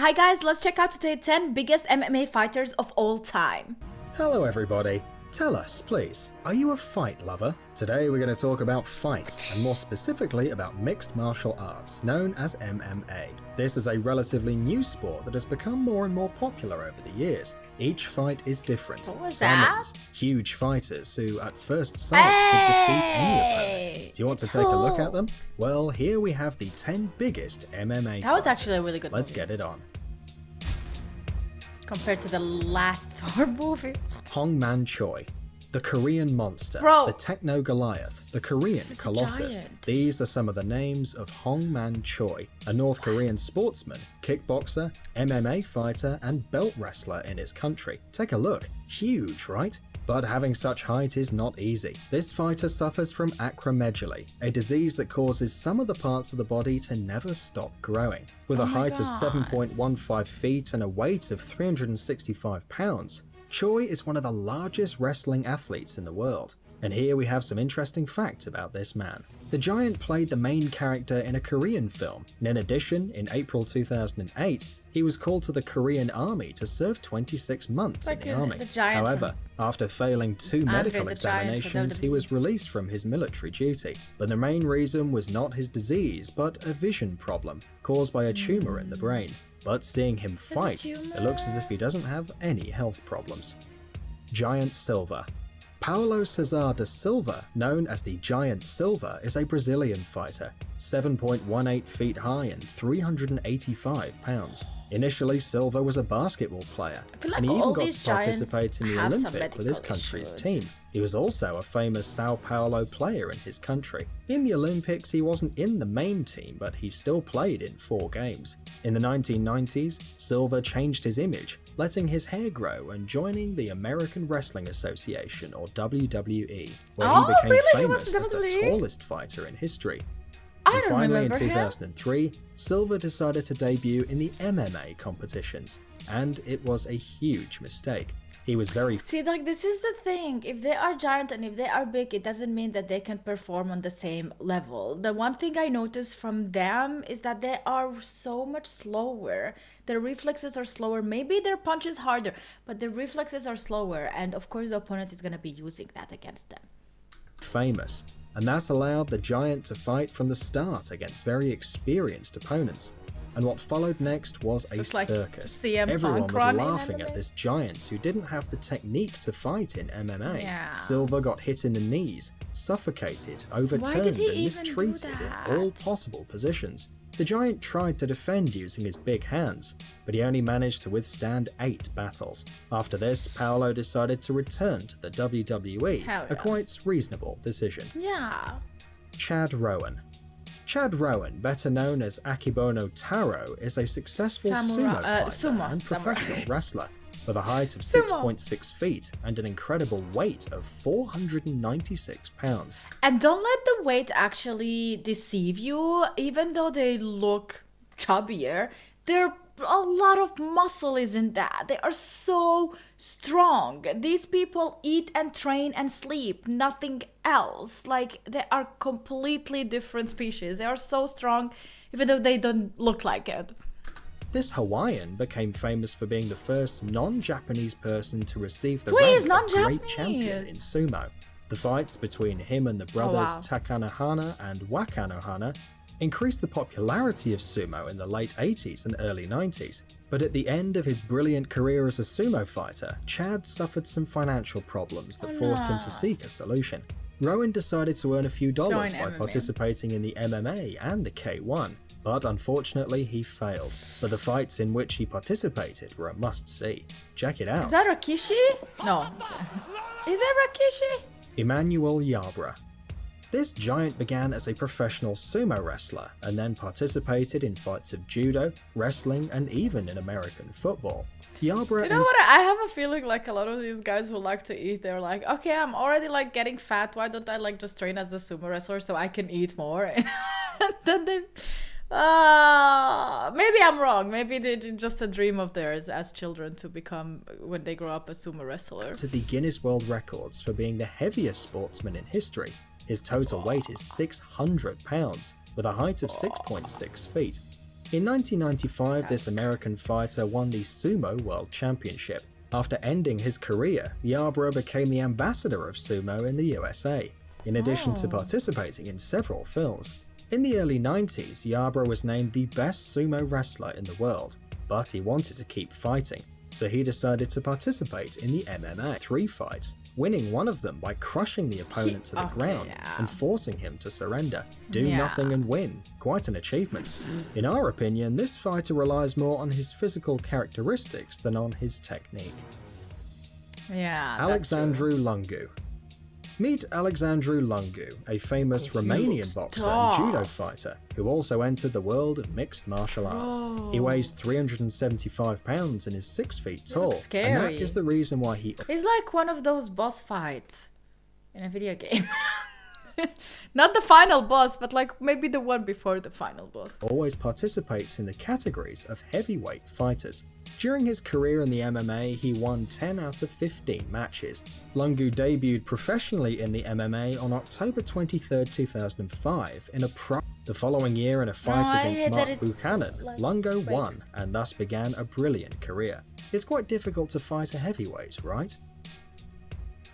Hi guys, let's check out today 10 biggest MMA fighters of all time. Hello everybody. Tell us, please, are you a fight lover? Today we're going to talk about fights, and more specifically about mixed martial arts, known as MMA. This is a relatively new sport that has become more and more popular over the years. Each fight is different. What was Some that? is huge fighters who at first sight could defeat any opponent. Do you want to take a look at them? Well, here we have the 10 biggest MMA fighters. That was actually a really good Let's movie. get it on. Compared to the last Thor movie. Man Choi, the Korean monster, Bro. the Techno Goliath, the Korean This is a Colossus. giant. These are some of the names of Man Choi, a North Korean sportsman, kickboxer, MMA fighter, and belt wrestler in his country. Take a look. Huge, right? But having such height is not easy. This fighter suffers from acromegaly, a disease that causes some of the parts of the body to never stop growing. With a height of 7.15 feet and a weight of 365 pounds, Choi is one of the largest wrestling athletes in the world. And here we have some interesting facts about this man. The giant played the main character in a Korean film, and in addition, in April 2008, he was called to the Korean army to serve 26 months in the army. However, after failing 2 medical examinations, he was released from his military duty. But the main reason was not his disease, but a vision problem caused by a tumor in the brain. But seeing him fight, it looks as if he doesn't have any health problems. Giant Silva. Paulo Cesar da Silva, known as the Giant Silva, is a Brazilian fighter, 7.18 feet high and 385 pounds. Initially, Silva was a basketball player, and he even got to participate in the Olympic with his country's team. He was also a famous Sao Paulo player in his country. In the Olympics, he wasn't in the main team, but he still played in 4 games. In the 1990s, Silva changed his image, letting his hair grow and joining the American Wrestling Association, or WWE, where he became famous as the tallest fighter in history. And finally, in 2003, Silva decided to debut in the MMA competitions, and it was a huge mistake. He was very... See, like, this is the thing. If they are giant and if they are big, it doesn't mean that they can perform on the same level. The one thing I noticed from them is that they are so much slower. Their reflexes are slower. Maybe their punch is harder, but their reflexes are slower. And of course, the opponent is going to be using that against them. Famous. And that allowed the giant to fight from the start against very experienced opponents. And what followed next was a circus. Everyone was laughing at this giant who didn't have the technique to fight in MMA. Silva got hit in the knees, suffocated, overturned, and mistreated in all possible positions. The giant tried to defend using his big hands, but he only managed to withstand 8 battles. After this, Paulo decided to return to the WWE, a quite reasonable decision. Chad Rowan. Chad Rowan, better known as Akibono Taro, is a successful sumo fighter and professional wrestler, with a height of 6.6 feet and an incredible weight of 496 pounds. And don't let the weight actually deceive you. Even though they look chubbier, there a lot of muscle is in that. They are so strong. These people eat and train and sleep, nothing else. Like, they are completely different species. They are so strong, even though they don't look like it. This Hawaiian became famous for being the first non-Japanese person to receive the rank of Great Champion in sumo. The fights between him and the brothers Takanohana and Wakanohana increased the popularity of sumo in the late 80s and early 90s, but at the end of his brilliant career as a sumo fighter, Chad suffered some financial problems that forced him to seek a solution. Rowan decided to earn a few dollars by participating in the MMA and the K1, but unfortunately he failed. But the fights in which he participated were a must-see. Check it out. Is that Rikishi? No. Is it Rikishi? Emmanuel Yabra. This giant began as a professional sumo wrestler and then participated in fights of judo, wrestling, and even in American football. Yabra... You know what? I have a feeling like a lot of these guys who like to eat, they're like, okay, I'm already like getting fat. Why don't I like just train as a sumo wrestler so I can eat more? And then they... maybe I'm wrong. Maybe it's just a dream of theirs as children to become, when they grow up, a sumo wrestler. To the Guinness World Records for being the heaviest sportsman in history. His total weight is 600 pounds, with a height of 6.6 feet. In 1995, this American fighter won the Sumo World Championship. After ending his career, Yabra became the ambassador of sumo in the USA, in addition to participating in several films. In the early 90s, Yabra was named the best sumo wrestler in the world, but he wanted to keep fighting, so he decided to participate in the MMA 3 fights, winning one of them by crushing the opponent to the ground and forcing him to surrender. Do nothing and win. Quite an achievement. In our opinion, this fighter relies more on his physical characteristics than on his technique. Yeah. Alexandre Langu. Meet Alexandre Langu, a famous Romanian boxer and judo fighter who also entered the world of mixed martial arts. He weighs 375 pounds and is 6 feet tall, and that is the reason why he... It's like one of those boss fights in a video game. Not the final boss, but like maybe the one before the final boss. Always participates in the categories of heavyweight fighters. During his career in the MMA, he won 10 out of 15 matches. Langu debuted professionally in the MMA on October 23, 2005 in a The following year in a fight against Mark Buchanan, Langu won and thus began a brilliant career. It's quite difficult to fight a heavyweight, right?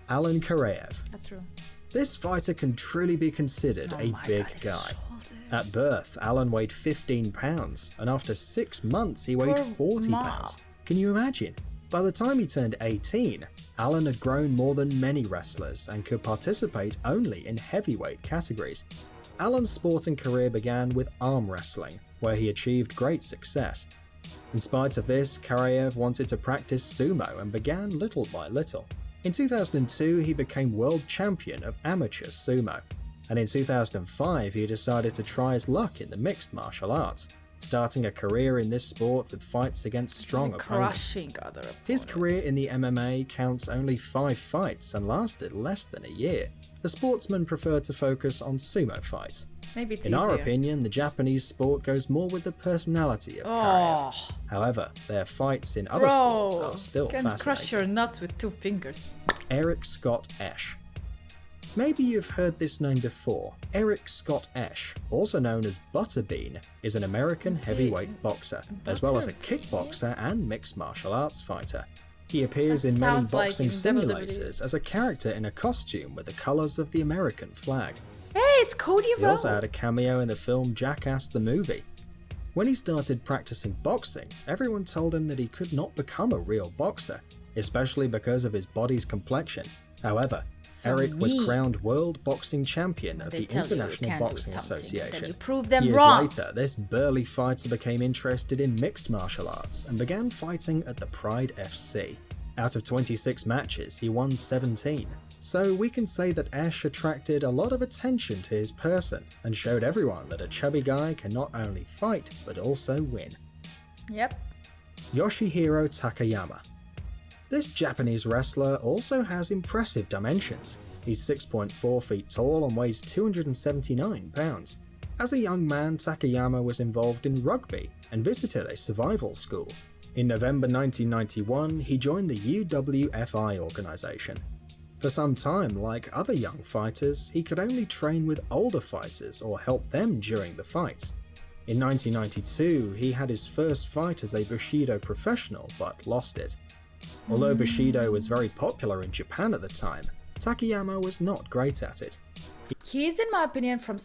Alan Karayev. That's true. This fighter can truly be considered a big guy. At birth, Alan weighed 15 pounds, and after 6 months he weighed 40 pounds. Can you imagine? By the time he turned 18, Alan had grown more than many wrestlers and could participate only in heavyweight categories. Alan's sporting career began with arm wrestling, where he achieved great success. In spite of this, Karayev wanted to practice sumo and began little by little. In 2002, he became world champion of amateur sumo, and in 2005 he decided to try his luck in the mixed martial arts, starting a career in this sport with fights against strong opponents. His career in the MMA counts only 5 fights and lasted less than a year. The sportsman preferred to focus on sumo fights. Maybe it's in our opinion, the Japanese sport goes more with the personality of Karayev. However, their fights in other sports are still fascinating. Crush your nuts with 2 fingers. Eric Scott Esch. Maybe you've heard this name before. Eric Scott Esch, also known as Butterbean, is an American heavyweight boxer, as well as a kickboxer and mixed martial arts fighter. He appears in many boxing simulators as a character in a costume with the colours of the American flag. Hey, it's Cody Rhodes! He also had a cameo in the film Jackass the Movie. When he started practicing boxing, everyone told him that he could not become a real boxer, especially because of his body's complexion. However, Eric was crowned World Boxing Champion of the International Boxing Association. Years later, this burly fighter became interested in mixed martial arts and began fighting at the Pride FC. Out of 26 matches, he won 17. So we can say that Esch attracted a lot of attention to his person and showed everyone that a chubby guy can not only fight, but also win. Yep. Yoshihiro Takayama. This Japanese wrestler also has impressive dimensions. He's 6.4 feet tall and weighs 279 pounds. As a young man, Takayama was involved in rugby and visited a survival school. In November 1991, he joined the UWFI organization. For some time, like other young fighters, he could only train with older fighters or help them during the fights. In 1992, he had his first fight as a Bushido professional, but lost it. Although Bushido was very popular in Japan at the time, Takayama was not great at it. He's, in my opinion, from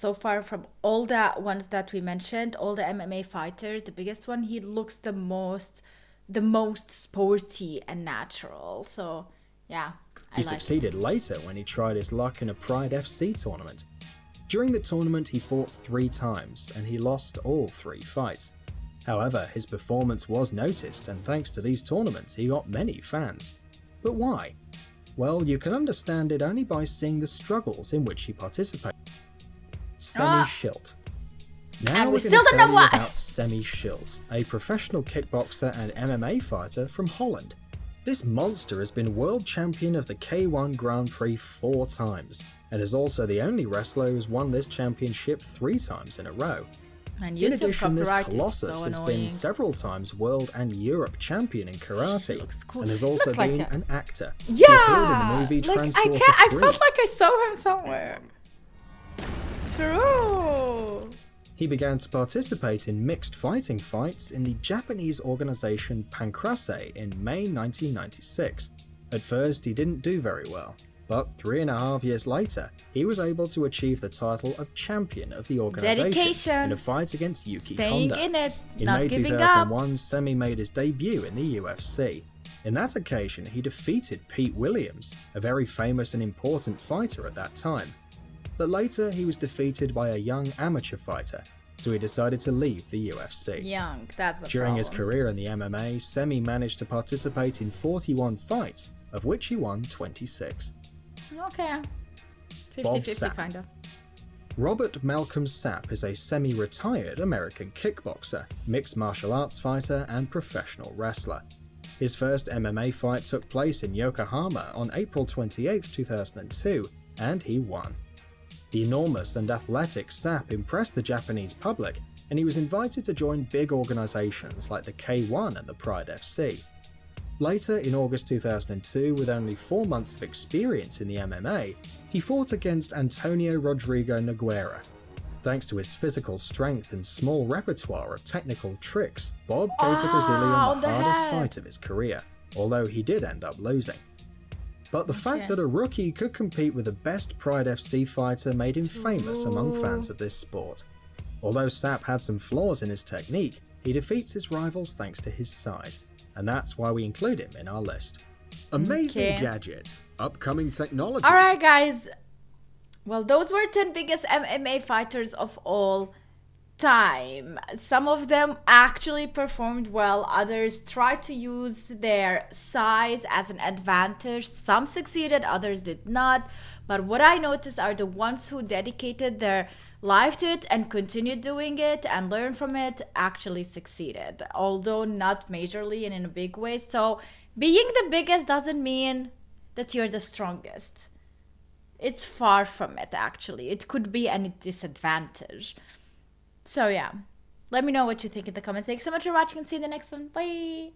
all the ones that we mentioned, all the MMA fighters, the biggest one, he looks the most sporty and natural. So, yeah. He succeeded later when he tried his luck in a Pride FC tournament. During the tournament, he fought 3 times, and he lost all 3 fights. However, his performance was noticed, and thanks to these tournaments, he got many fans. But why? Well, you can understand it only by seeing the struggles in which he participated. Semi Schilt. Now we're going to tell you about Semi Schilt, a professional kickboxer and MMA fighter from Holland. This monster has been world champion of the K1 Grand Prix 4 times, and is also the only wrestler who's won this championship 3 times in a row. In addition, this Colossus has been several times world and Europe champion in karate, and has also been an actor. Yeah! He appeared in the movie Transporter 3. I felt like I saw him somewhere. True! He began to participate in mixed fighting fights in the Japanese organization Pancrase in May 1996. At first, he didn't do very well, but 3.5 years later, he was able to achieve the title of champion of the organization Dedication. in a fight against Yuki Staying Honda. in it, In not May giving 2001, up. Semi made his debut in the UFC. In that occasion, he defeated Pete Williams, a very famous and important fighter at that time. But later, he was defeated by a young amateur fighter, so he decided to leave the UFC. Young, that's the During his problem. career in the MMA, Semi managed to participate in 41 fights, of which he won 26. Okay. Bob 50-50 Sapp. kind of. Robert Malcolm Sapp is a semi-retired American kickboxer, mixed martial arts fighter, and professional wrestler. His first MMA fight took place in Yokohama on April 28, 2002, and he won. The enormous and athletic Sapp impressed the Japanese public, and he was invited to join big organizations like the K1 and the Pride FC. Later, in August 2002, with only 4 months of experience in the MMA, he fought against Antonio Rodrigo Nogueira. Thanks to his physical strength and small repertoire of technical tricks, Bob gave the Brazilian the hardest fight of his career, although he did end up losing. But the fact that a rookie could compete with the best Pride FC fighter made him famous among fans of this sport. Although Sapp had some flaws in his technique, he defeats his rivals thanks to his size, and that's why we include him in our list. Amazing gadgets, upcoming technologies. Alright, guys. Well, those were 10 biggest MMA fighters of all time. Some of them actually performed well, others tried to use their size as an advantage. Some succeeded, others did not. But what I noticed are the ones who dedicated their life to it and continued doing it and learned from it actually succeeded, although not majorly and in a big way. So being the biggest doesn't mean that you're the strongest. It's far from it, actually. It could be a disadvantage. So yeah, let me know what you think in the comments. Thanks so much for watching and see you in the next one. Bye!